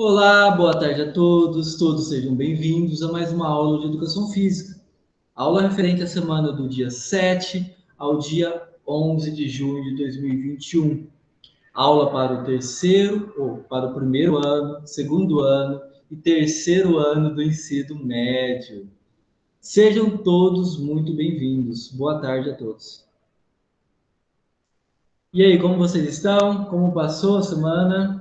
Olá, boa tarde a todos. Todos sejam bem-vindos a mais uma aula de Educação Física. Aula referente à semana do dia 7 ao dia 11 de junho de 2021. Aula para o terceiro, ou para o primeiro ano, segundo ano e terceiro ano do ensino médio. Sejam todos muito bem-vindos. Boa tarde a todos. E aí, como vocês estão? Como passou a semana?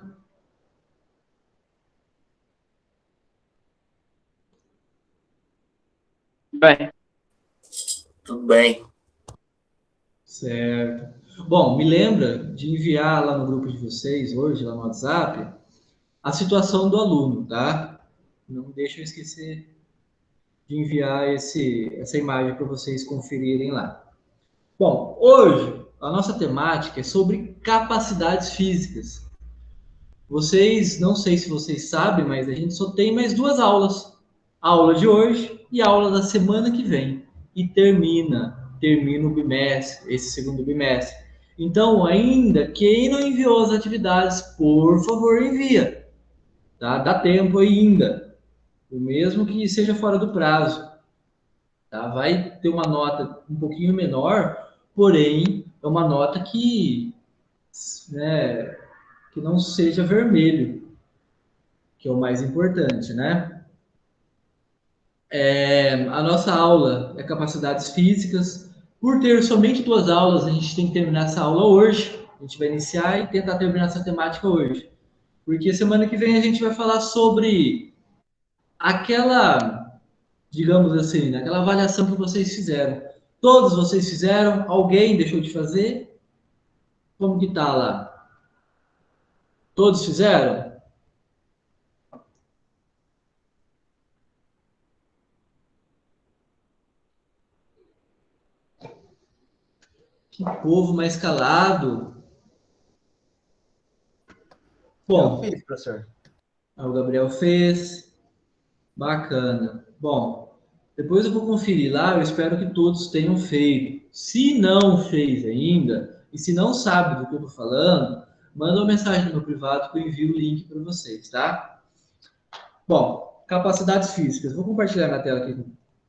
Bem, Tudo bem. Certo. Bom, me lembra de enviar lá no grupo de vocês, hoje, lá no WhatsApp, a situação do aluno, tá? Não deixa eu esquecer de enviar essa imagem para vocês conferirem lá. Bom, hoje a nossa temática é sobre capacidades físicas. Vocês, não sei se vocês sabem, mas a gente só tem mais duas aulas. A aula de hoje e a aula da semana que vem. E termina o bimestre, esse segundo bimestre. Então, ainda, quem não enviou as atividades, por favor, envia. Tá? Dá tempo ainda. O mesmo que seja fora do prazo. Tá? Vai ter uma nota um pouquinho menor, porém, é uma nota né, que não seja vermelho, que é o mais importante, né? A nossa aula é capacidades físicas. Por ter somente duas aulas, a gente tem que terminar essa aula hoje. A gente vai iniciar e tentar terminar essa temática hoje. Porque semana que vem a gente vai falar sobre aquela, digamos assim, aquela avaliação que vocês fizeram. Todos vocês fizeram? Alguém deixou de fazer? Como que tá lá? Todos fizeram? Que povo mais calado. Eu Bom, fiz, professor. o Gabriel fez. Bacana. Bom, depois eu vou conferir lá, eu espero que todos tenham feito. Se não fez ainda, e se não sabe do que eu estou falando, manda uma mensagem no meu privado que eu envio o link para vocês, tá? Bom, capacidades físicas. Vou compartilhar na tela aqui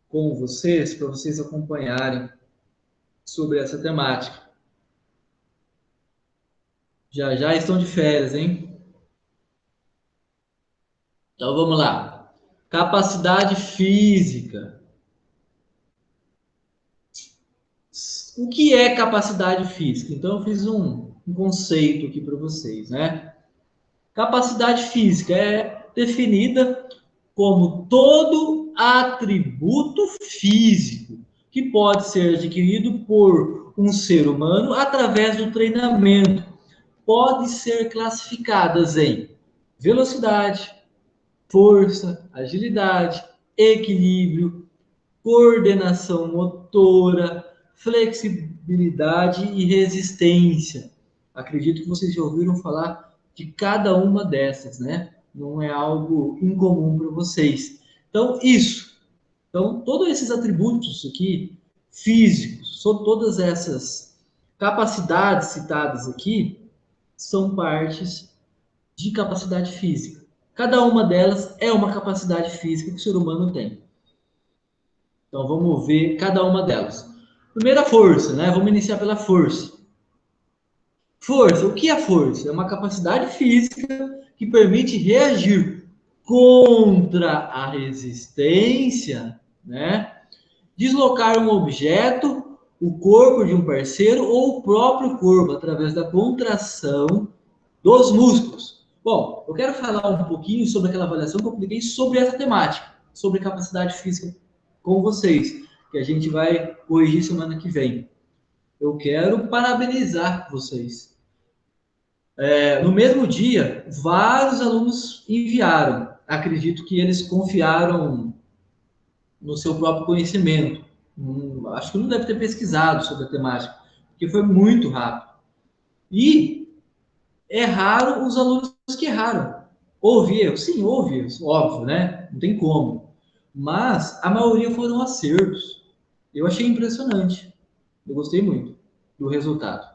com vocês, para vocês acompanharem sobre essa temática. Já já estão de férias, hein? Então vamos lá. Capacidade física. O que é capacidade física? Então, eu fiz um conceito aqui para vocês, né? Capacidade física é definida como todo atributo físico que pode ser adquirido por um ser humano através do treinamento. Pode ser classificadas em velocidade, força, agilidade, equilíbrio, coordenação motora, flexibilidade e resistência. Acredito que vocês já ouviram falar de cada uma dessas, né? Não é algo incomum para vocês. Então, isso. Então, todos esses atributos aqui, físicos, todas essas capacidades citadas aqui, são partes de capacidade física. Cada uma delas é uma capacidade física que o ser humano tem. Então vamos ver cada uma delas. Primeira força, né? Vamos iniciar pela força. Força, o que é força? É uma capacidade física que permite reagir contra a resistência, né? Deslocar um objeto, o corpo de um parceiro ou o próprio corpo através da contração dos músculos. Bom, eu quero falar um pouquinho sobre aquela avaliação que eu apliquei sobre essa temática, sobre capacidade física com vocês, que a gente vai corrigir semana que vem. Eu quero parabenizar vocês. No mesmo dia, vários alunos enviaram. Acredito que eles confiaram no seu próprio conhecimento. Acho que não deve ter pesquisado sobre a temática, porque foi muito rápido. E é raro os alunos que erraram. Houve erros? Sim, houve erros, óbvio, né? Não tem como. Mas a maioria foram acertos. Eu achei impressionante. Eu gostei muito do resultado.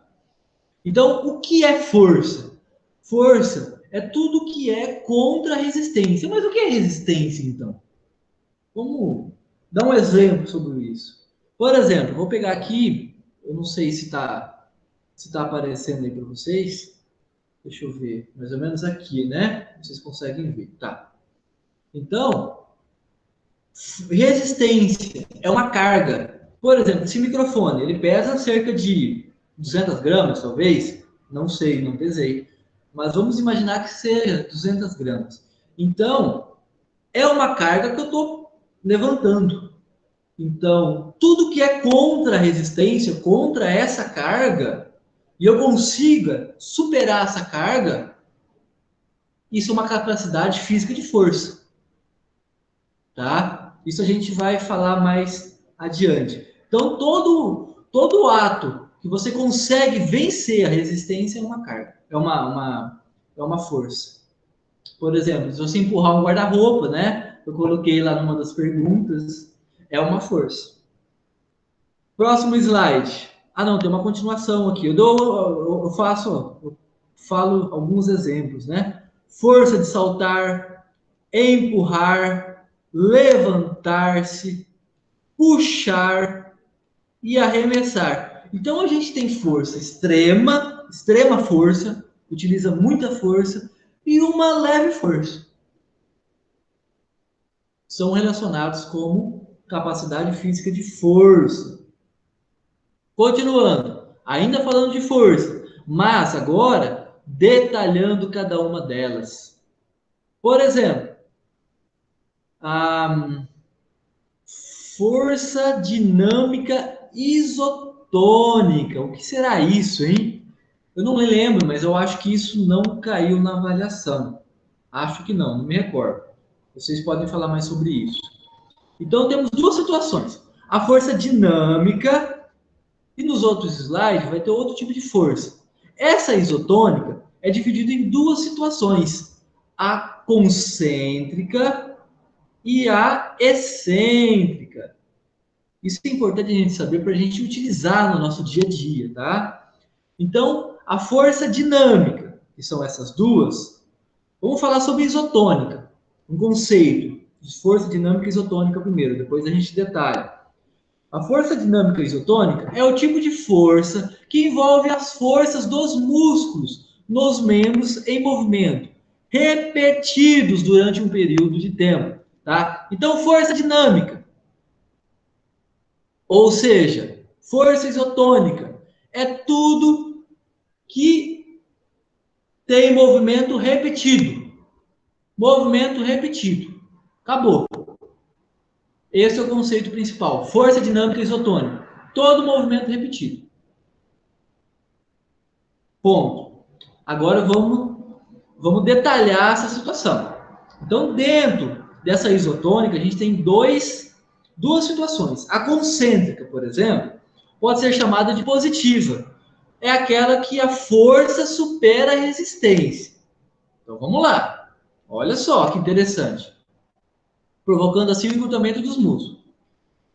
Então, o que é força? Força é tudo que é contra a resistência. Mas o que é resistência, então? Vamos dar um exemplo sobre isso. Por exemplo, vou pegar aqui, eu não sei se tá aparecendo aí para vocês. Deixa eu ver, mais ou menos aqui, né? Vocês conseguem ver, tá? Então, resistência é uma carga. Por exemplo, esse microfone, ele pesa cerca de 200 gramas, talvez. Não sei, não pesei. Mas vamos imaginar que seja 200 gramas. Então, é uma carga que eu estou levantando. Então, tudo que é contra a resistência, contra essa carga, e eu consiga superar essa carga, isso é uma capacidade física de força, tá? Isso a gente vai falar mais adiante. Então, todo ato que você consegue vencer a resistência é uma carga, é uma força. Por exemplo, se você empurrar um guarda-roupa, né? Eu coloquei lá numa das perguntas, é uma força. Próximo slide. Ah, não, tem uma continuação aqui. Eu falo alguns exemplos, né? Força de saltar, empurrar, levantar-se, puxar e arremessar. Então a gente tem força extrema, extrema força, utiliza muita força, e uma leve força. São relacionados como capacidade física de força. Continuando, ainda falando de força, mas agora detalhando cada uma delas. Por exemplo, a força dinâmica isotônica. O que será isso, hein? Eu não me lembro, mas eu acho que isso não caiu na avaliação. Acho que não me recordo. Vocês podem falar mais sobre isso. Então temos duas situações. A força dinâmica. E nos outros slides vai ter outro tipo de força. Essa isotônica é dividida em duas situações: a concêntrica e a excêntrica. Isso é importante a gente saber para a gente utilizar no nosso dia a dia, tá? Então, a força dinâmica, que são essas duas, vamos falar sobre isotônica, um conceito de força dinâmica isotônica primeiro, depois a gente detalha. A força dinâmica isotônica é o tipo de força que envolve as forças dos músculos nos membros em movimento, repetidos durante um período de tempo, tá? Então, força dinâmica, ou seja, força isotônica, é tudo que tem movimento repetido. Movimento repetido. Acabou. Esse é o conceito principal. Força dinâmica isotônica. Todo movimento repetido. Ponto. Agora vamos detalhar essa situação. Então, dentro dessa isotônica, a gente tem duas situações. A concêntrica, por exemplo, pode ser chamada de positiva. É aquela que a força supera a resistência. Então, vamos lá. Olha só que interessante. Provocando assim o encurtamento dos músculos.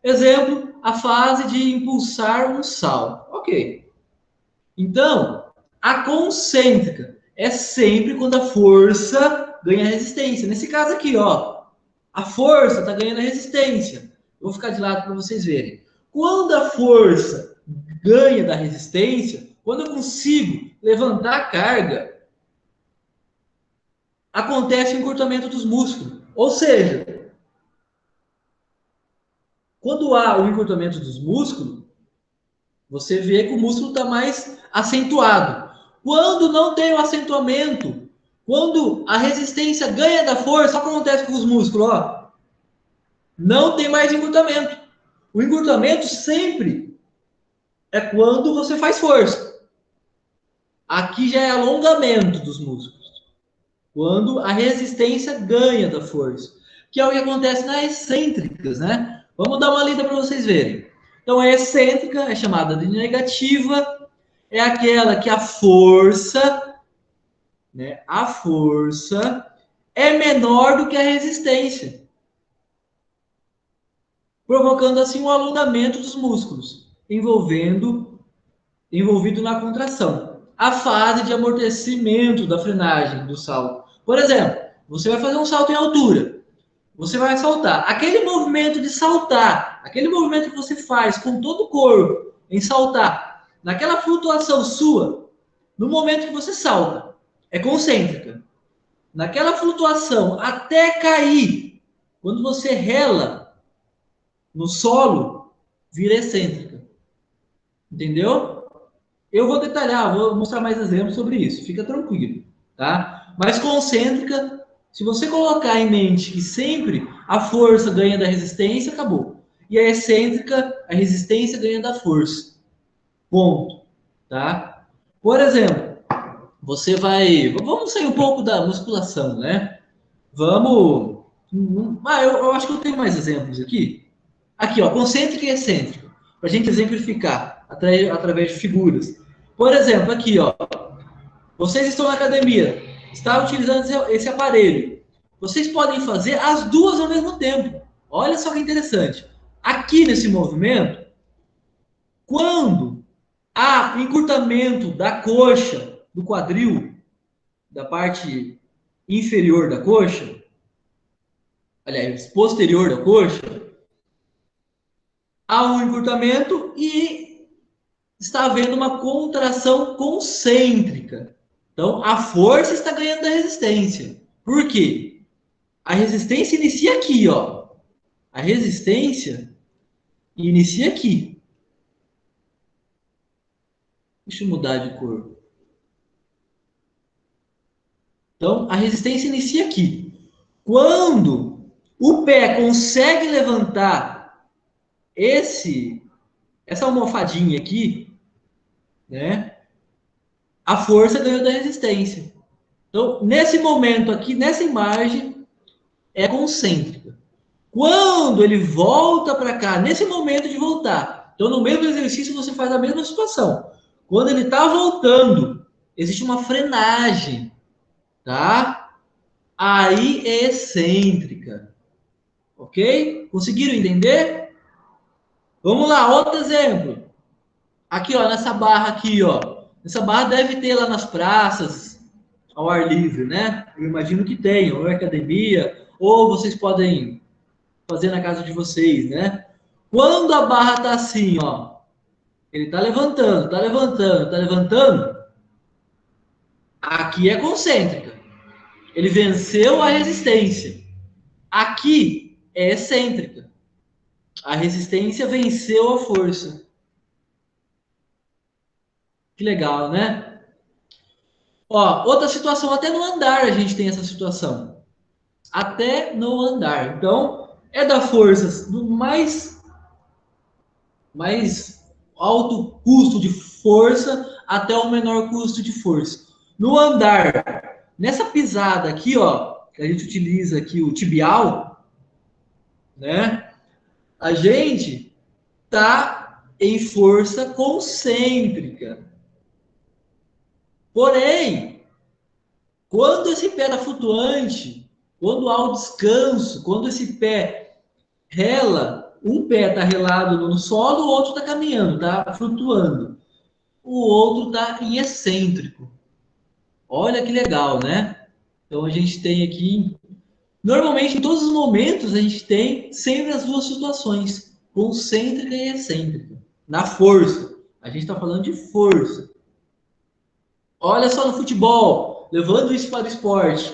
Exemplo, a fase de impulsar um salto. Ok. Então, a concêntrica é sempre quando a força ganha resistência. Nesse caso aqui, ó, a força está ganhando resistência. Eu vou ficar de lado para vocês verem. Quando a força ganha da resistência, quando eu consigo levantar a carga, acontece o encurtamento dos músculos. Ou seja, quando há o encurtamento dos músculos, você vê que o músculo está mais acentuado. Quando não tem o acentuamento, quando a resistência ganha da força, o que acontece com os músculos? Ó, não tem mais encurtamento. O encurtamento sempre é quando você faz força. Aqui já é alongamento dos músculos. Quando a resistência ganha da força. Que é o que acontece nas excêntricas, né? Vamos dar uma lida para vocês verem. Então, a excêntrica é chamada de negativa, é aquela que a força, né, a força é menor do que a resistência, provocando assim um alongamento dos músculos, envolvido na contração. a fase de amortecimento da frenagem do salto. Por exemplo, você vai fazer um salto em altura. Você vai saltar. Aquele movimento de saltar, aquele movimento que você faz com todo o corpo em saltar, naquela flutuação sua, no momento que você salta, é concêntrica. Naquela flutuação até cair, quando você rela no solo, vira excêntrica. Entendeu? Eu vou detalhar, vou mostrar mais exemplos sobre isso. Fica tranquilo, tá? Mas concêntrica, se você colocar em mente que sempre a força ganha da resistência, acabou. E a excêntrica, a resistência ganha da força. Ponto, tá? Por exemplo, você vai... Vamos sair um pouco da musculação, né? Vamos... eu acho que eu tenho mais exemplos aqui. Aqui, ó, concêntrica e excêntrica. Para a gente exemplificar através de figuras. Por exemplo, aqui, ó. Vocês estão na academia, está utilizando esse aparelho. Vocês podem fazer as duas ao mesmo tempo. Olha só que interessante. Aqui nesse movimento, quando há encurtamento da coxa, do quadril, da parte inferior da coxa, aliás, posterior da coxa, há um encurtamento e está havendo uma contração concêntrica. Então, a força está ganhando da resistência. Por quê? A resistência inicia aqui, ó. A resistência inicia aqui. Deixa eu mudar de cor. Então, a resistência inicia aqui. Quando o pé consegue levantar essa almofadinha aqui, né? A força ganhou da resistência. Então, nesse momento aqui, nessa imagem, é concêntrica. Quando ele volta para cá, nesse momento de voltar, então no mesmo exercício você faz a mesma situação. Quando ele está voltando, existe uma frenagem, tá? Aí é excêntrica, ok? Conseguiram entender? Vamos lá, outro exemplo. Aqui, ó, nessa barra aqui, ó. Essa barra deve ter lá nas praças, ao ar livre, né? Eu imagino que tenham, ou academia, ou vocês podem fazer na casa de vocês, né? Quando a barra tá assim, ó, ele tá levantando, tá levantando, tá levantando, aqui é concêntrica. Ele venceu a resistência. Aqui é excêntrica. A resistência venceu a força. Que legal, né? Ó, outra situação, até no andar a gente tem essa situação. Até no andar. Então, é da força do mais alto custo de força até o menor custo de força. No andar, nessa pisada aqui, ó, que a gente utiliza aqui o tibial, né? A gente tá em força concêntrica. Porém, quando esse pé está flutuante, quando há o descanso, quando esse pé rela, um pé está relado no solo, o outro está caminhando, está flutuando. O outro está em excêntrico. Olha que legal, né? Então a gente tem aqui, normalmente em todos os momentos a gente tem sempre as duas situações, concêntrica e excêntrica, na força. A gente está falando de força. Olha só no futebol, levando isso para o esporte.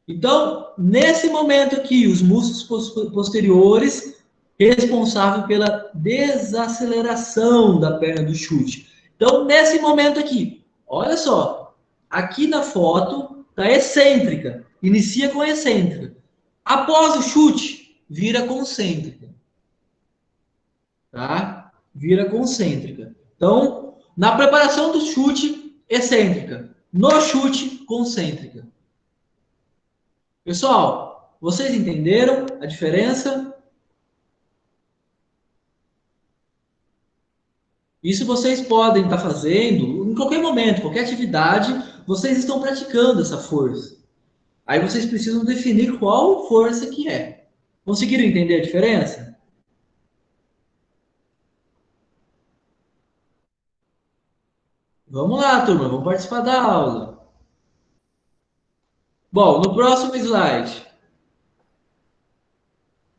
Então, nesse momento aqui, os músculos posteriores responsáveis pela desaceleração da perna do chute. Então, nesse momento aqui, olha só, aqui na foto está excêntrica, inicia com excêntrica. Após o chute, vira concêntrica, tá? Vira concêntrica. Então, na preparação do chute, excêntrica. No chute, concêntrica. Pessoal, vocês entenderam a diferença? Isso vocês podem estar fazendo em qualquer momento, qualquer atividade, vocês estão praticando essa força. Aí vocês precisam definir qual força que é. Conseguiram entender a diferença? Vamos lá, turma, vamos participar da aula. Bom, no próximo slide.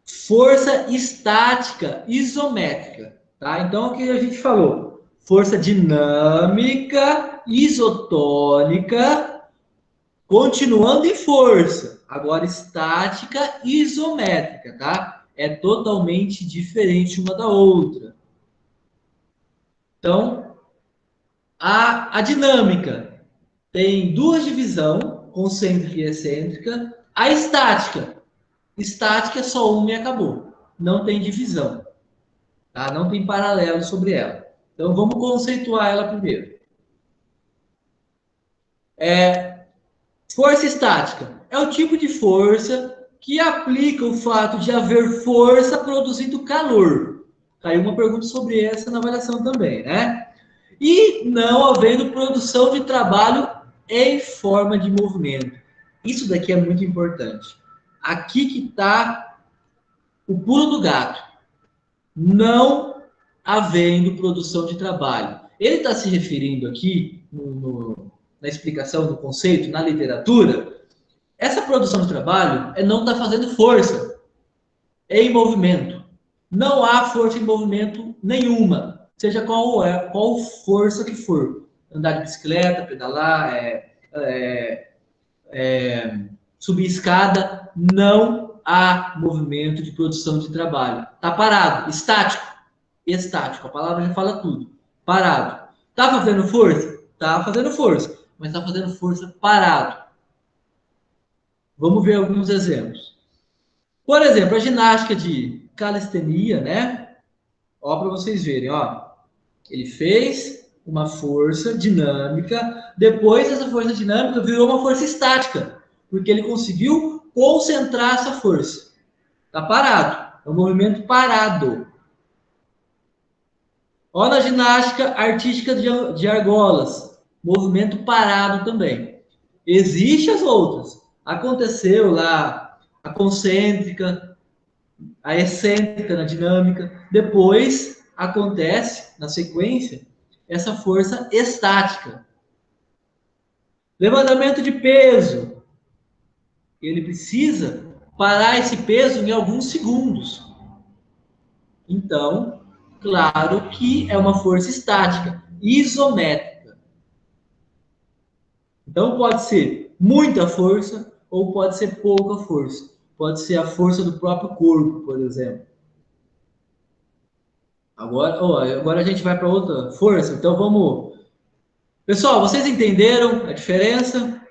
Força estática isométrica, tá? Então, o que a gente falou? Força dinâmica, isotônica, continuando em força. Agora, estática isométrica, tá? É totalmente diferente uma da outra. Então, a dinâmica tem duas divisões, concêntrica e excêntrica. A estática é só uma e acabou. Não tem divisão. Tá? Não tem paralelo sobre ela. Então, vamos conceituar ela primeiro. Força estática é o tipo de força que aplica o fato de haver força produzindo calor. Caiu uma pergunta sobre essa na avaliação também, né? E não havendo produção de trabalho em forma de movimento. Isso daqui é muito importante. Aqui que está o pulo do gato. Não havendo produção de trabalho. Ele está se referindo aqui, na explicação do conceito, na literatura, essa produção de trabalho é não estar fazendo força em movimento. Não há força em movimento nenhuma, seja qual força que for. Andar de bicicleta, pedalar, subir escada, não há movimento de produção de trabalho. Está parado, estático. Estático, a palavra já fala tudo. Parado. Está fazendo força? Está fazendo força, mas está fazendo força parado. Vamos ver alguns exemplos. Por exemplo, a ginástica de calistenia, né? Ó, para vocês verem, ó. Ele fez uma força dinâmica, depois essa força dinâmica virou uma força estática, porque ele conseguiu concentrar essa força. Tá parado, é um movimento parado. Ó, na ginástica artística de argolas, movimento parado também. Existem as outras. Aconteceu lá a concêntrica, a excêntrica na dinâmica. Depois acontece, na sequência, essa força estática. Levantamento de peso. Ele precisa parar esse peso em alguns segundos. Então, claro que é uma força estática, isométrica. Então, pode ser muita força ou pode ser pouca força. Pode ser a força do próprio corpo, por exemplo. Agora a gente vai para outra força. Então, vamos. Pessoal, vocês entenderam a diferença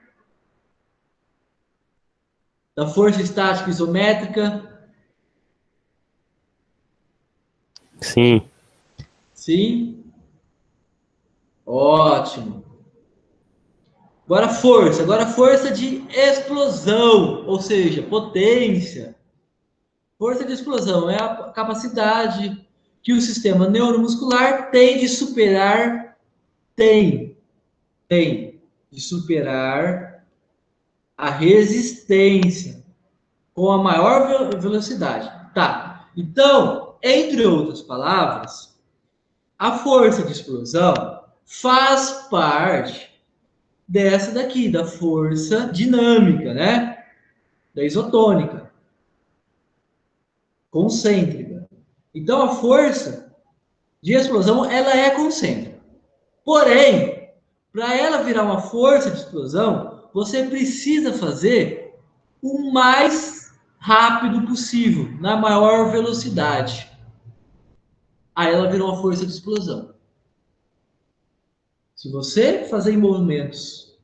da força estática isométrica? Sim. Sim? Ótimo. Agora força de explosão, ou seja, potência. Força de explosão é a capacidade que o sistema neuromuscular tem de superar, de superar a resistência com a maior velocidade. Tá. Então, entre outras palavras, a força de explosão faz parte dessa daqui, da força dinâmica, né? Da isotônica, concêntrica. Então, a força de explosão, ela é concêntrica. Porém, para ela virar uma força de explosão, você precisa fazer o mais rápido possível, na maior velocidade. Aí ela virou uma força de explosão. Se você fazer em movimentos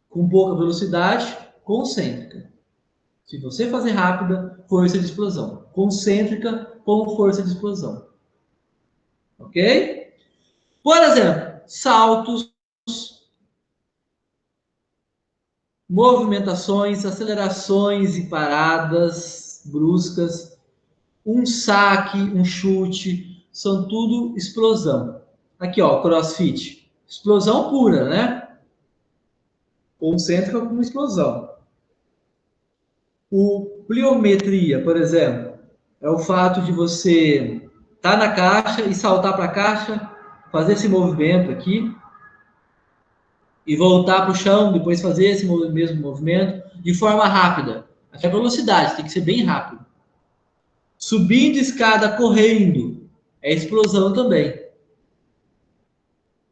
com pouca velocidade, concêntrica. Se você fazer rápida, força de explosão. Concêntrica com força de explosão. Ok? Por exemplo, saltos, movimentações, acelerações e paradas bruscas, um saque, um chute, são tudo explosão. Aqui, ó, CrossFit. Explosão pura, né? Concêntrica com explosão. O pliometria, por exemplo, é o fato de você estar na caixa e saltar para a caixa fazer esse movimento aqui e voltar para o chão, depois fazer esse mesmo movimento de forma rápida. Até a velocidade, tem que ser bem rápido. Subindo escada correndo, é explosão também.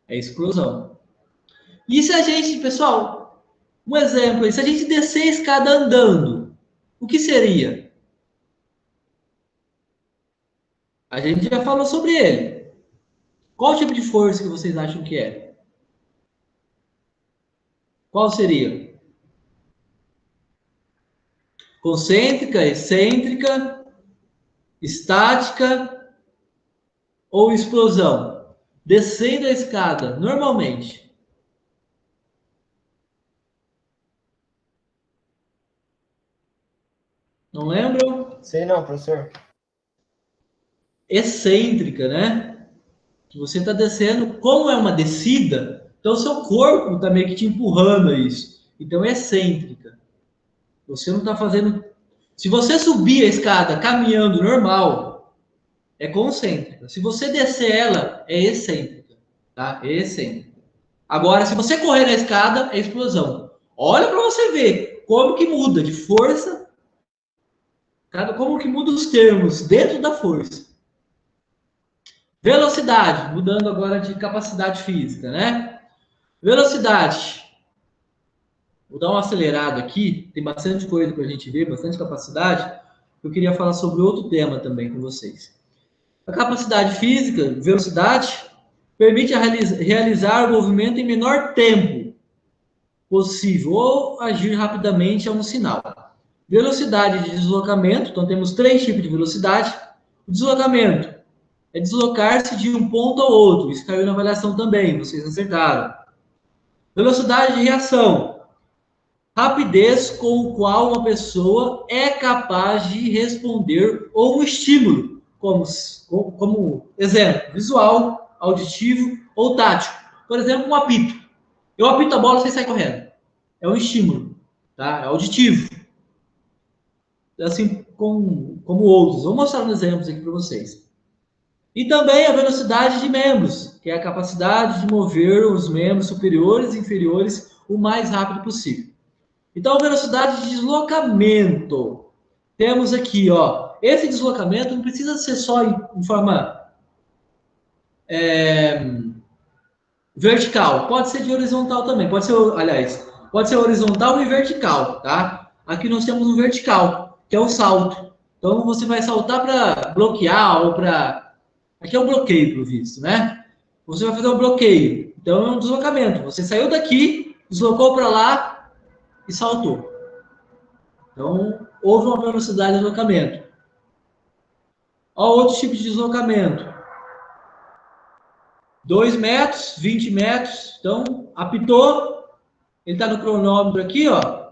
É explosão. E se a gente, pessoal, um exemplo aí, se a gente descer a escada andando, o que seria? A gente já falou sobre ele. Qual tipo de força que vocês acham que é? Qual seria? Concêntrica, excêntrica, estática ou explosão? Descendo a escada, normalmente. Não lembram? Sei não, professor. Excêntrica, né? Que você está descendo, como é uma descida, então o seu corpo está meio que te empurrando a isso. Então é excêntrica. Você não está fazendo. Se você subir a escada caminhando normal, é concêntrica. Se você descer ela, é excêntrica. Tá? É excêntrica. Agora, se você correr na escada, é explosão. Olha para você ver como que muda de força, como que muda os termos dentro da força. Velocidade, mudando agora de capacidade física, né? Velocidade. Vou dar uma acelerada aqui, tem bastante coisa para a gente ver, bastante capacidade. Eu queria falar sobre outro tema também com vocês. A capacidade física, velocidade, permite realizar o movimento em menor tempo possível ou agir rapidamente a um sinal. Velocidade de deslocamento, então temos 3 tipos de velocidade. O deslocamento é deslocar-se de um ponto ao outro, isso caiu na avaliação também, vocês acertaram. Velocidade de reação, rapidez com o qual uma pessoa é capaz de responder a um estímulo, como exemplo, visual, auditivo ou tático. Por exemplo, um apito. Eu apito a bola, você sai correndo. É um estímulo, tá? É auditivo. Assim como outros. Vou mostrar uns exemplos aqui para vocês. E também a velocidade de membros, que é a capacidade de mover os membros superiores e inferiores o mais rápido possível. Então, velocidade de deslocamento. Temos aqui, ó, esse deslocamento não precisa ser só em forma vertical, pode ser de horizontal também, pode ser, aliás, pode ser horizontal e vertical, tá? Aqui nós temos um vertical, que é o salto. Então, você vai saltar para bloquear ou para... Aqui é um bloqueio, pelo visto, né? Você vai fazer um bloqueio. Então, é um deslocamento. Você saiu daqui, deslocou para lá e saltou. Então, houve uma velocidade de deslocamento. Olha outro tipo de deslocamento. 2 metros, 20 metros. Então, apitou. Ele está no cronômetro aqui, ó.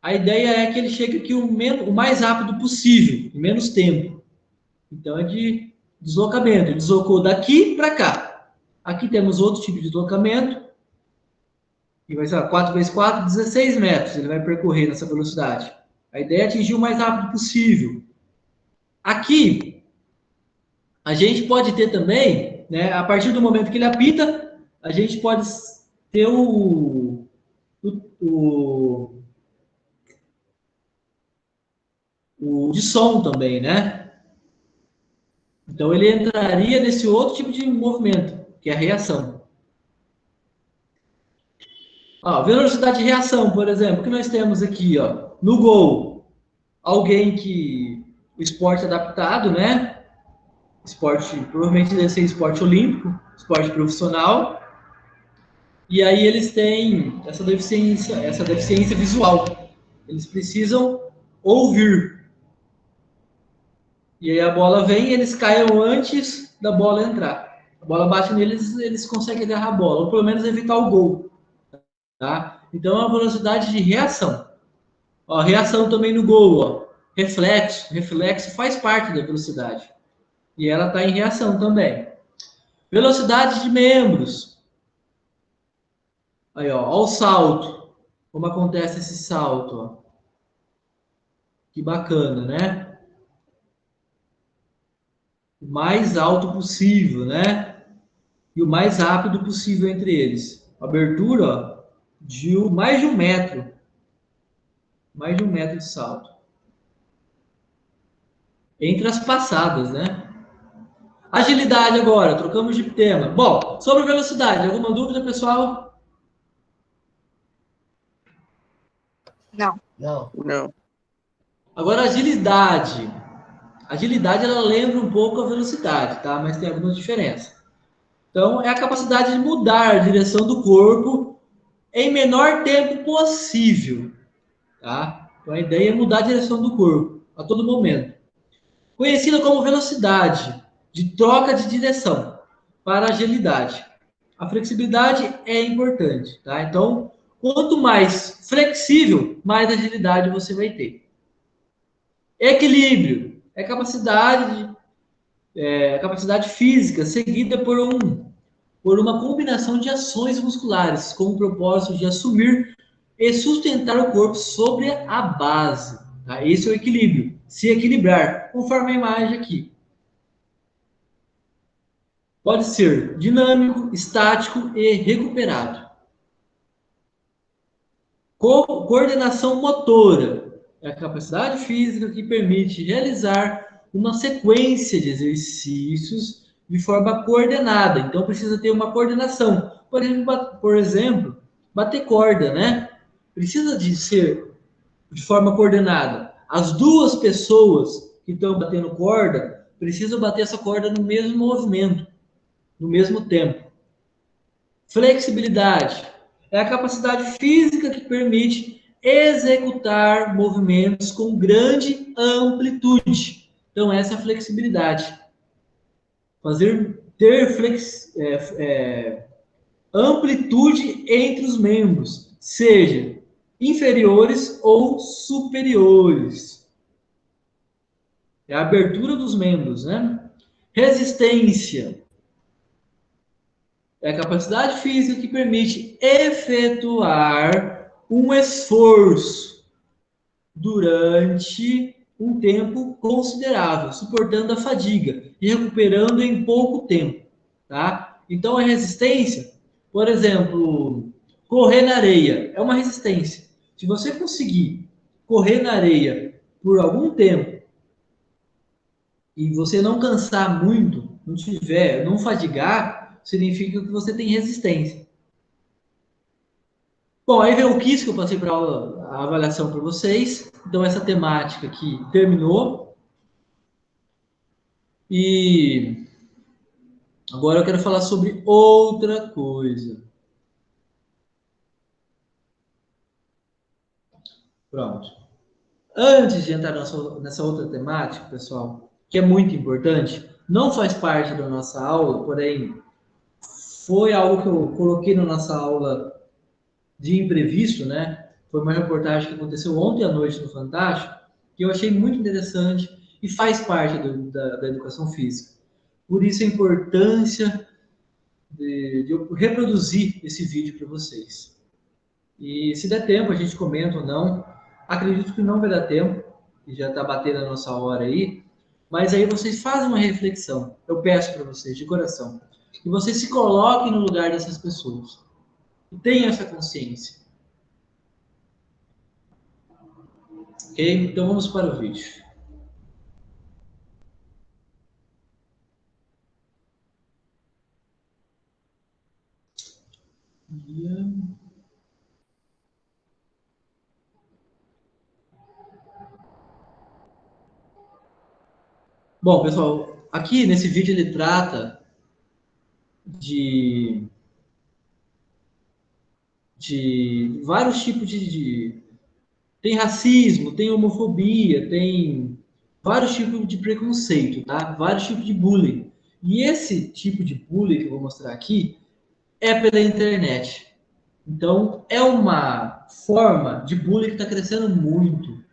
A ideia é que ele chegue aqui o mais rápido possível, em menos tempo. Então, é de deslocamento. Ele deslocou daqui para cá. Aqui temos outro tipo de deslocamento. Que vai ser 4 vezes 4, 16 metros. Ele vai percorrer nessa velocidade. A ideia é atingir o mais rápido possível. Aqui, a gente pode ter também, né, a partir do momento que ele apita, a gente pode ter o de som também, né? Então, ele entraria nesse outro tipo de movimento, que é a reação. Ó, velocidade de reação, por exemplo, o que nós temos aqui, ó, no gol, alguém que o esporte adaptado, né? Esporte, provavelmente deve ser esporte olímpico, esporte profissional. E aí eles têm essa deficiência visual. Eles precisam ouvir. E aí a bola vem e eles caem antes da bola entrar. A bola bate neles, eles conseguem agarrar a bola, ou pelo menos evitar o gol. Tá? Então é uma velocidade de reação. Ó, reação também no gol, ó. Reflexo. Reflexo faz parte da velocidade. E ela está em reação também. Velocidade de membros. Aí, ó o salto. Como acontece esse salto, ó. Que bacana, né? O mais alto possível, né? e o mais rápido possível entre eles. Abertura, ó, de mais de 1 metro. Mais de 1 metro de salto. Entre as passadas, né? Agilidade agora, trocamos de tema. Bom, sobre velocidade, alguma dúvida, pessoal? Não. Não. Agora, agilidade. Agilidade, ela lembra um pouco a velocidade, tá? Mas tem algumas diferenças. Então, é a capacidade de mudar a direção do corpo em menor tempo possível, tá? Então, a ideia é mudar a direção do corpo a todo momento. Conhecida como velocidade de troca de direção para agilidade. A flexibilidade é importante, tá? Então, quanto mais flexível, mais agilidade você vai ter. Equilíbrio é capacidade física seguida por uma combinação de ações musculares com o propósito de assumir e sustentar o corpo sobre a base. Tá? Esse é o equilíbrio. Se equilibrar, conforme a imagem aqui. Pode ser dinâmico, estático e recuperado. Coordenação motora é a capacidade física que permite realizar uma sequência de exercícios de forma coordenada. Então, precisa ter uma coordenação. Por exemplo, bater corda, né? Precisa de ser de forma coordenada. As duas pessoas que estão batendo corda precisam bater essa corda no mesmo movimento, no mesmo tempo. Flexibilidade é a capacidade física que permite executar movimentos com grande amplitude. Então, essa é a flexibilidade. Ter amplitude entre os membros, seja inferiores ou superiores. É a abertura dos membros, né? Resistência é a capacidade física que permite efetuar um esforço durante um tempo considerável, suportando a fadiga e recuperando em pouco tempo, tá? Então, a resistência, por exemplo, correr na areia é uma resistência. Se você conseguir correr na areia por algum tempo e você não cansar muito, não fadigar, significa que você tem resistência. Bom, aí vem o quiz que eu passei para a avaliação para vocês. Então, essa temática aqui terminou. E agora eu quero falar sobre outra coisa. Pronto. Antes de entrar nessa outra temática, pessoal, que é muito importante, não faz parte da nossa aula, porém foi algo que eu coloquei na nossa aula de imprevisto, né? Foi uma reportagem que aconteceu ontem à noite no Fantástico, que eu achei muito interessante e faz parte da educação física. Por isso a importância de eu reproduzir esse vídeo para vocês. E se der tempo, a gente comenta ou não. Acredito que não vai dar tempo, que já está batendo a nossa hora aí. Mas aí vocês fazem uma reflexão. Eu peço para vocês, de coração, que vocês se coloquem no lugar dessas pessoas. E tenham essa consciência. Ok? Então vamos para o vídeo. Bom, pessoal, aqui nesse vídeo ele trata de vários tipos tem racismo, tem homofobia, tem vários tipos de preconceito, tá? Vários tipos de bullying. E esse tipo de bullying que eu vou mostrar aqui é pela internet. Então, é uma forma de bullying que está crescendo muito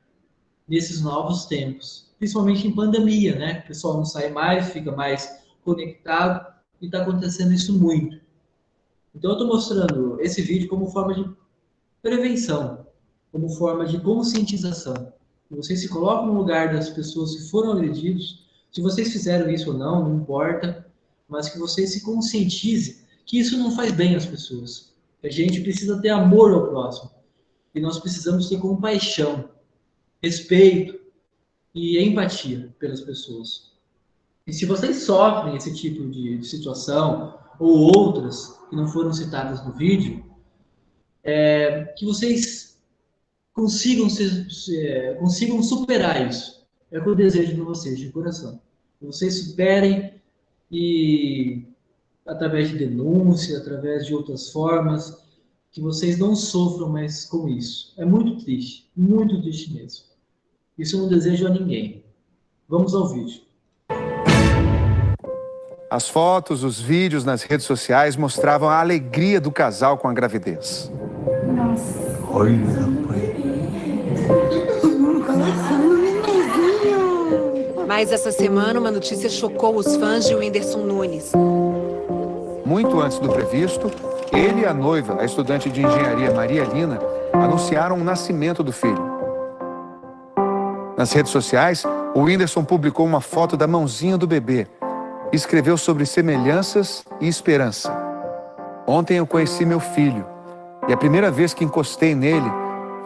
nesses novos tempos, principalmente em pandemia, né? O pessoal não sai mais, fica mais conectado e está acontecendo isso muito. Então, eu estou mostrando esse vídeo como forma de prevenção, como forma de conscientização. Vocês se colocam no lugar das pessoas que foram agredidos. Se vocês fizeram isso ou não, não importa. mas que você se conscientize que isso não faz bem às pessoas. A gente precisa ter amor ao próximo. E nós precisamos ter compaixão, respeito e empatia pelas pessoas. E se vocês sofrem esse tipo de situação, ou outras que não foram citadas no vídeo, que vocês consigam superar isso. É o que eu desejo para vocês, de coração. Que vocês superem e, através de denúncia, através de outras formas, que vocês não sofram mais com isso. É muito triste mesmo. Isso eu não desejo a ninguém. Vamos ao vídeo. As fotos, os vídeos nas redes sociais mostravam a alegria do casal com a gravidez. Nossa. Olha, Mas essa semana uma notícia chocou os fãs de Whindersson Nunes. Muito antes do previsto, ele e a noiva, a estudante de engenharia Maria Lina, anunciaram o nascimento do filho. Nas redes sociais, o Whindersson publicou uma foto da mãozinha do bebê e escreveu sobre semelhanças e esperança. Ontem eu conheci meu filho e a primeira vez que encostei nele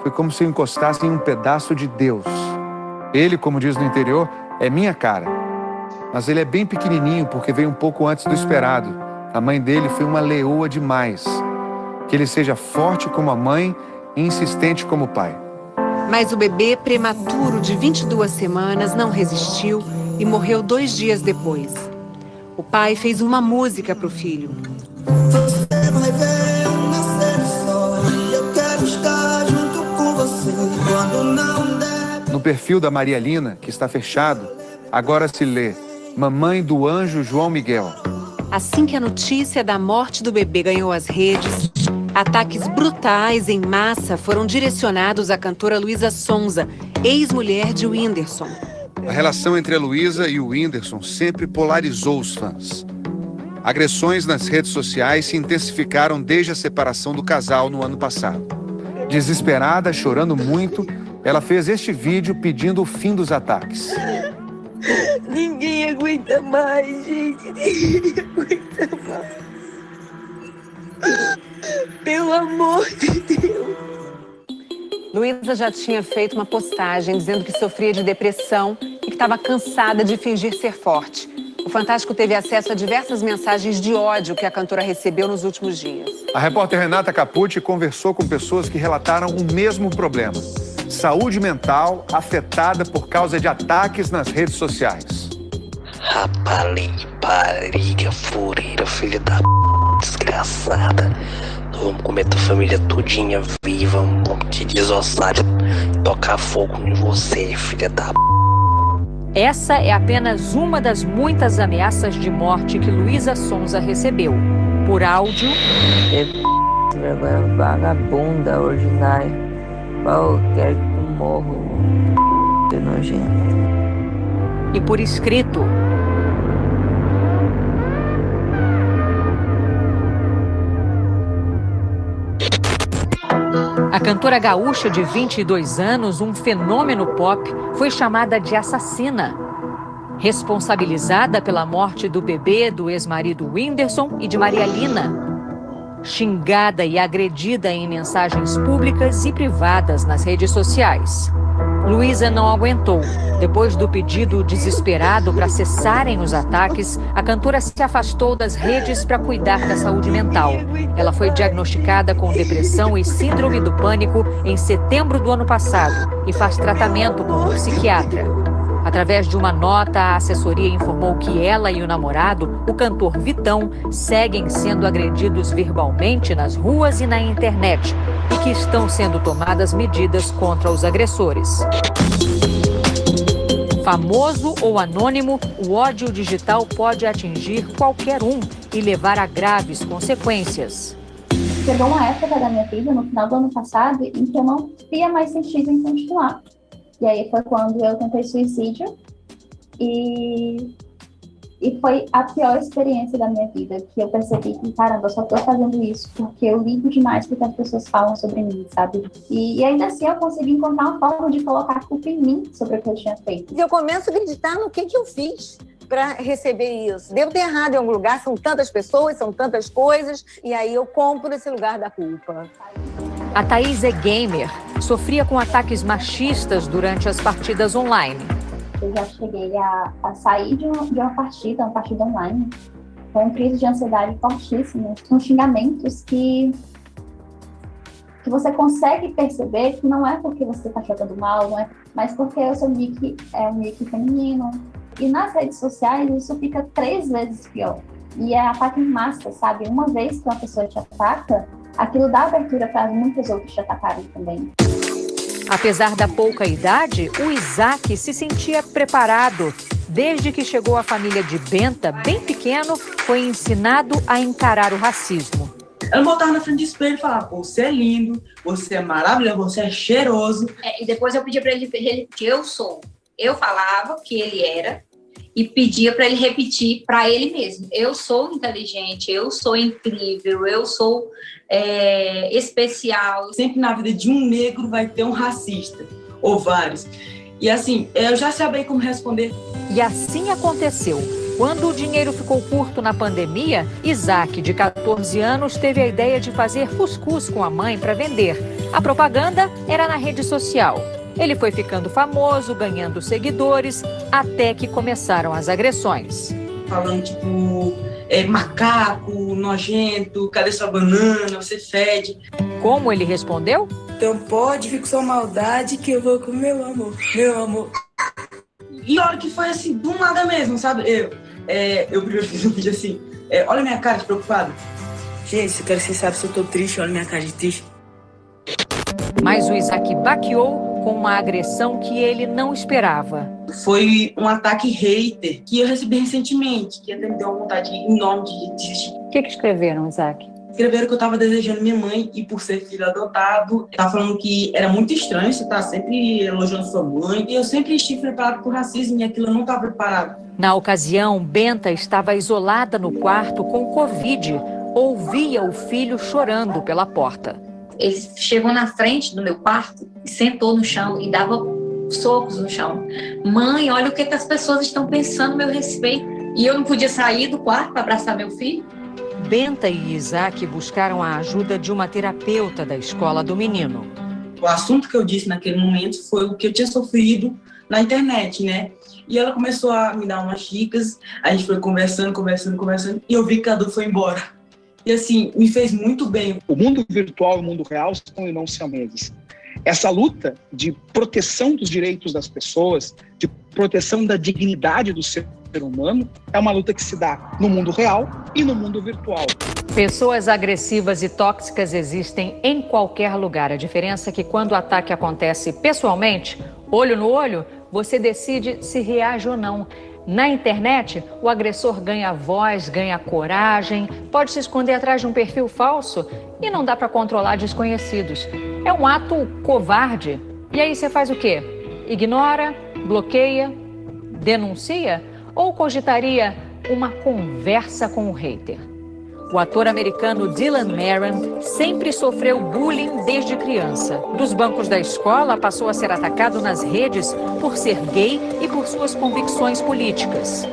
foi como se eu encostasse em um pedaço de Deus. Ele, como diz no interior, é minha cara. Mas ele é bem pequenininho porque veio um pouco antes do esperado. A mãe dele foi uma leoa demais. Que ele seja forte como a mãe e insistente como o pai. Mas o bebê prematuro de 22 semanas não resistiu e morreu 2 dias depois. O pai fez uma música para o filho. Você vai ver eu nascer só. Eu quero estar junto com você quando não der. No perfil da Maria Lina, que está fechado, agora se lê: Mamãe do Anjo João Miguel. Assim que a notícia da morte do bebê ganhou as redes, ataques brutais em massa foram direcionados à cantora Luísa Sonza, ex-mulher de Whindersson. A relação entre a Luísa e o Whindersson sempre polarizou os fãs. Agressões nas redes sociais se intensificaram desde a separação do casal no ano passado. Desesperada, chorando muito, ela fez este vídeo pedindo o fim dos ataques. Ninguém aguenta mais, gente. Ninguém aguenta mais. Pelo amor de Deus. Luísa já tinha feito uma postagem dizendo que sofria de depressão e que estava cansada de fingir ser forte. O Fantástico teve acesso a diversas mensagens de ódio que a cantora recebeu nos últimos dias. A repórter Renata Capucci conversou com pessoas que relataram o mesmo problema: saúde mental afetada por causa de ataques nas redes sociais. rapariga, fureira, filha da desgraçada. Nós vamos comer tua família todinha viva, vamos te desossar, tocar fogo em você, filha da Essa é apenas uma das muitas ameaças de morte que Luísa Sonza recebeu. Por áudio... Vergonha vagabunda, ordinária. Eu quero que tu morra, que nojento. E por escrito. A cantora gaúcha de 22 anos, um fenômeno pop, foi chamada de assassina. Responsabilizada pela morte do bebê do ex-marido Whindersson e de Maria Lina. Xingada e agredida em mensagens públicas e privadas nas redes sociais. Luísa não aguentou. Depois do pedido desesperado para cessarem os ataques, a cantora se afastou das redes para cuidar da saúde mental. Ela foi diagnosticada com depressão e síndrome do pânico em setembro do ano passado e faz tratamento com um psiquiatra. Através de uma nota, a assessoria informou que ela e o namorado, o cantor Vitão, seguem sendo agredidos verbalmente nas ruas e na internet e que estão sendo tomadas medidas contra os agressores. Famoso ou anônimo, o ódio digital pode atingir qualquer um e levar a graves consequências. Chegou uma época da minha vida, no final do ano passado, em que eu não via mais sentido em continuar. E aí foi quando eu tentei suicídio e foi a pior experiência da minha vida, que eu percebi que, caramba, eu só tô fazendo isso porque eu ligo demais porque as pessoas falam sobre mim, sabe? E ainda assim eu consegui encontrar uma forma de colocar a culpa em mim sobre o que eu tinha feito. Eu começo a acreditar no que eu fiz. para receber isso. Devo ter errado em algum lugar, são tantas pessoas, são tantas coisas, e aí eu compro esse lugar da culpa. A Thaís é gamer, sofria com ataques machistas durante as partidas online. Eu já cheguei a sair de uma partida online, com crise de ansiedade fortíssima, com xingamentos que você consegue perceber que não é porque você está jogando mal, não é, mas porque o seu nick é um nick feminino. E nas redes sociais isso fica 3 vezes pior. E é ataque em massa, sabe? Uma vez que uma pessoa te ataca, aquilo dá abertura para muitas outras te atacarem também. Apesar da pouca idade, o Isaac se sentia preparado. Desde que chegou à família de Benta, bem pequeno, foi ensinado a encarar o racismo. Ela voltava na frente do espelho e falava: você é lindo, você é maravilhoso, você é cheiroso. E depois eu pedia para ele que eu sou. Eu falava que ele era e pedia para ele repetir para ele mesmo. Eu sou inteligente, eu sou incrível, eu sou especial. Sempre na vida de um negro vai ter um racista, ou vários. E assim, eu já sabia como responder. E assim aconteceu. Quando o dinheiro ficou curto na pandemia, Isaac, de 14 anos, teve a ideia de fazer cuscuz com a mãe para vender. A propaganda era na rede social. Ele foi ficando famoso, ganhando seguidores, até que começaram as agressões. Falando tipo, macaco, nojento, cadê sua banana, você fede. Como ele respondeu? Então pode vir com sua maldade que eu vou com meu amor, meu amor. E a hora que foi assim, do nada mesmo, sabe? Eu primeiro fiz um vídeo assim, olha minha cara de preocupado. Gente, eu quero que vocês saibam se eu tô triste, olha minha cara de triste. Mas o Isaac baqueou com uma agressão que ele não esperava. Foi um ataque hater que eu recebi recentemente, que até me deu uma vontade enorme de desistir. O que escreveram, Isaac? Escreveram que eu tava desejando minha mãe e por ser filho adotado, tava falando que era muito estranho você tá sempre elogiando sua mãe. E eu sempre estive preparado pro racismo e aquilo eu não tava preparado. Na ocasião, Benta estava isolada no quarto com Covid. Ouvia o filho chorando pela porta. Ele chegou na frente do meu quarto, sentou no chão e dava socos no chão. Mãe, olha o que as pessoas estão pensando a meu respeito. E eu não podia sair do quarto para abraçar meu filho. Benta e Isaac buscaram a ajuda de uma terapeuta da escola do menino. O assunto que eu disse naquele momento foi o que eu tinha sofrido na internet, né? E ela começou a me dar umas dicas, a gente foi conversando, e eu vi que a dor foi embora. E assim, me fez muito bem. O mundo virtual e o mundo real são e não siameses. Essa luta de proteção dos direitos das pessoas, de proteção da dignidade do ser humano, é uma luta que se dá no mundo real e no mundo virtual. Pessoas agressivas e tóxicas existem em qualquer lugar. A diferença é que quando o ataque acontece pessoalmente, olho no olho, você decide se reage ou não. Na internet, o agressor ganha voz, ganha coragem, pode se esconder atrás de um perfil falso e não dá para controlar desconhecidos. É um ato covarde. E aí você faz o quê? Ignora, bloqueia, denuncia ou cogitaria uma conversa com o hater? O ator americano Dylan Moran sempre sofreu bullying desde criança. Dos bancos da escola, passou a ser atacado nas redes por ser gay e por suas convicções políticas.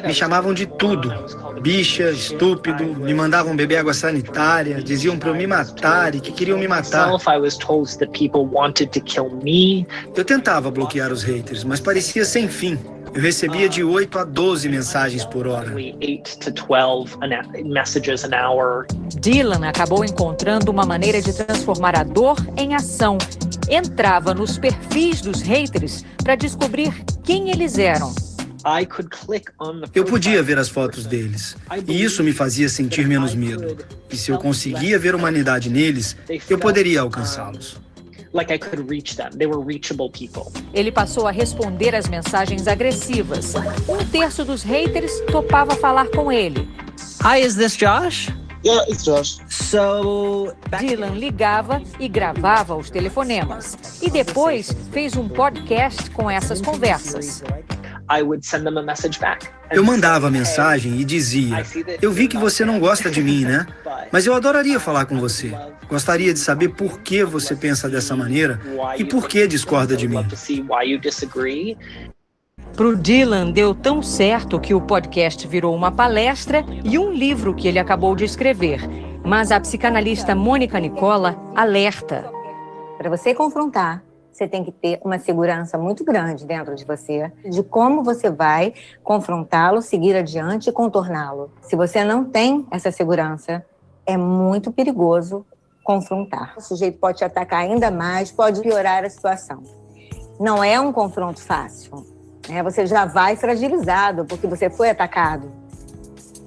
Me chamavam de tudo. Bicha, estúpido, me mandavam beber água sanitária, diziam para eu me matar e que queriam me matar. Eu tentava bloquear os haters, mas parecia sem fim. Eu recebia de 8 a 12 mensagens por hora. Dylan acabou encontrando uma maneira de transformar a dor em ação. Entrava nos perfis dos haters para descobrir quem eles eram. Eu podia ver as fotos deles, e isso me fazia sentir menos medo. E se eu conseguia ver humanidade neles, eu poderia alcançá-los. Ele passou a responder às mensagens agressivas. 1/3 dos haters topava falar com ele. Hi, is this Josh? Yeah, it's Josh. Dylan ligava e gravava os telefonemas. E depois fez um podcast com essas conversas. Eu mandava mensagem e dizia: eu vi que você não gosta de mim, né? Mas eu adoraria falar com você. Gostaria de saber por que você pensa dessa maneira e por que discorda de mim. Pro Dylan, deu tão certo que o podcast virou uma palestra e um livro que ele acabou de escrever. Mas a psicanalista Mônica Nicola alerta. Para você confrontar, você tem que ter uma segurança muito grande dentro de você, de como você vai confrontá-lo, seguir adiante e contorná-lo. Se você não tem essa segurança, é muito perigoso confrontar. O sujeito pode te atacar ainda mais, pode piorar a situação. Não é um confronto fácil, né? Você já vai fragilizado porque você foi atacado.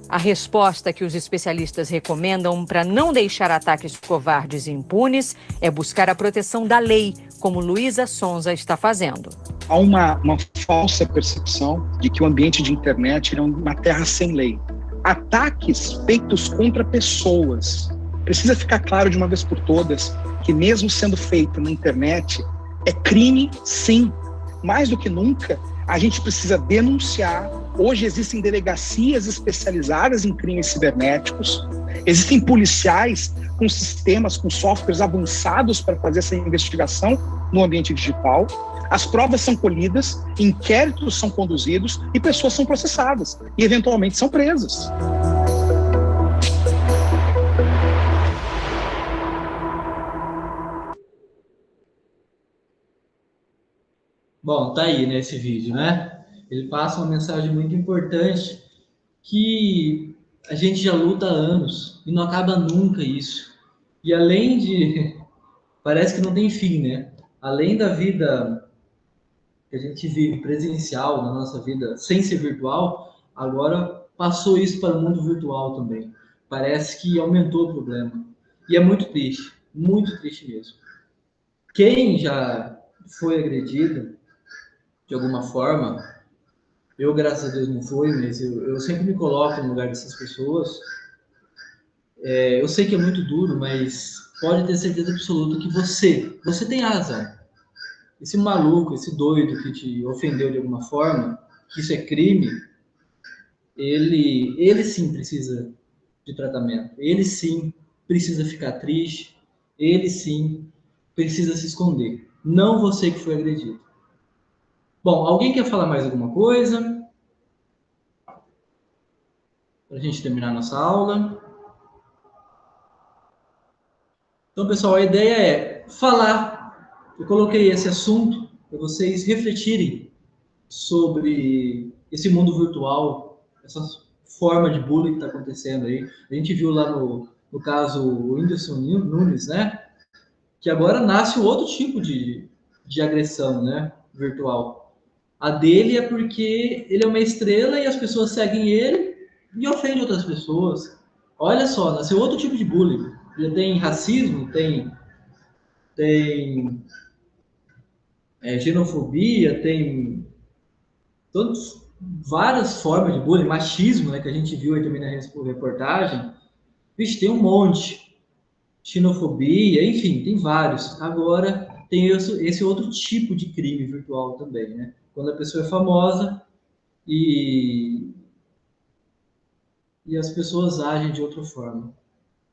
A resposta que os especialistas recomendam para não deixar ataques covardes e impunes é buscar a proteção da lei, como Luísa Sonza está fazendo. Há uma falsa percepção de que o ambiente de internet é uma terra sem lei. Ataques feitos contra pessoas. Precisa ficar claro de uma vez por todas que mesmo sendo feito na internet, é crime, sim. Mais do que nunca, a gente precisa denunciar. Hoje existem delegacias especializadas em crimes cibernéticos, existem policiais com sistemas, com softwares avançados para fazer essa investigação no ambiente digital. As provas são colhidas, inquéritos são conduzidos e pessoas são processadas e eventualmente são presas. Bom, tá aí nesse vídeo, né? Ele passa uma mensagem muito importante que a gente já luta há anos e não acaba nunca isso. E além de... parece que não tem fim, né? Além da vida que a gente vive presencial, na nossa vida sem ser virtual, agora passou isso para o mundo virtual também. Parece que aumentou o problema. E é muito triste mesmo. Quem já foi agredido de alguma forma, eu, graças a Deus, não fui, mas eu sempre me coloco no lugar dessas pessoas. Eu sei que é muito duro, mas pode ter certeza absoluta que você tem razão. Esse maluco, esse doido que te ofendeu de alguma forma, que isso é crime, ele sim precisa de tratamento. Ele sim precisa ficar triste. Ele sim precisa se esconder. Não você que foi agredido. Bom, alguém quer falar mais alguma coisa? Para a gente terminar nossa aula. Então, pessoal, a ideia é falar. Eu coloquei esse assunto para vocês refletirem sobre esse mundo virtual, essa forma de bullying que está acontecendo aí. A gente viu lá no caso o Whindersson Nunes, né? Que agora nasce um outro tipo de agressão, né? Virtual. A dele é porque ele é uma estrela e as pessoas seguem ele e ofendem outras pessoas. Olha só, nasceu outro tipo de bullying. Já tem racismo, tem xenofobia, tem várias formas de bullying, machismo, né, que a gente viu aí também na reportagem. Vixe, tem um monte. Xenofobia, enfim, tem vários. Agora tem esse outro tipo de crime virtual também, né? Quando a pessoa é famosa e as pessoas agem de outra forma.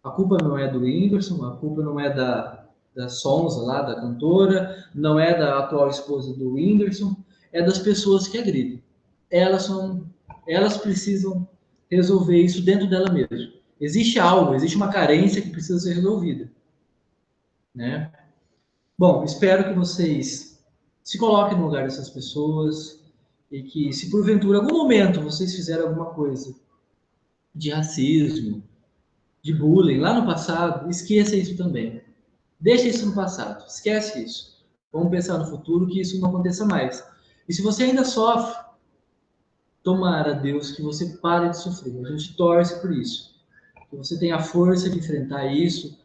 A culpa não é do Whindersson, a culpa não é da Sonza lá, da cantora, não é da atual esposa do Whindersson, é das pessoas que agridem. Elas precisam resolver isso dentro dela mesma. Existe algo, existe uma carência que precisa ser resolvida, né? Bom, espero que vocês se coloquem no lugar dessas pessoas e que, se porventura, em algum momento, vocês fizeram alguma coisa de racismo, de bullying lá no passado, esqueça isso também. Deixa isso no passado, esquece isso. Vamos pensar no futuro que isso não aconteça mais. E se você ainda sofre, tomara, Deus, que você pare de sofrer. A gente torce por isso. Que você tenha a força de enfrentar isso,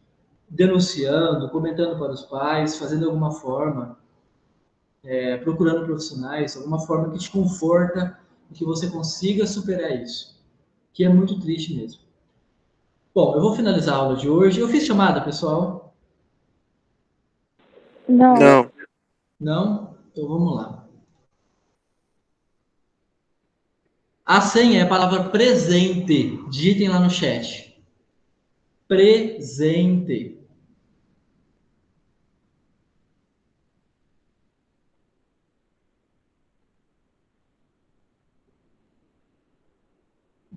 denunciando, comentando para os pais, fazendo alguma forma, procurando profissionais, alguma forma que te conforta e que você consiga superar isso. Que é muito triste mesmo. Bom, eu vou finalizar a aula de hoje. Eu fiz chamada, pessoal? Não. Não. Não? Então vamos lá. A senha é a palavra presente. Digitem lá no chat. Presente.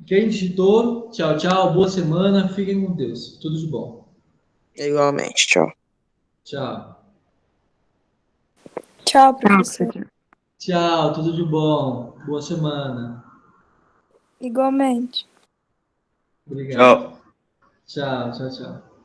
Quem digitou, tchau, tchau, boa semana, fiquem com Deus. Tudo de bom. Igualmente, tchau. Tchau. Tchau, professor. Tchau, tudo de bom. Boa semana. Igualmente. Obrigado. Tchau, tchau, tchau.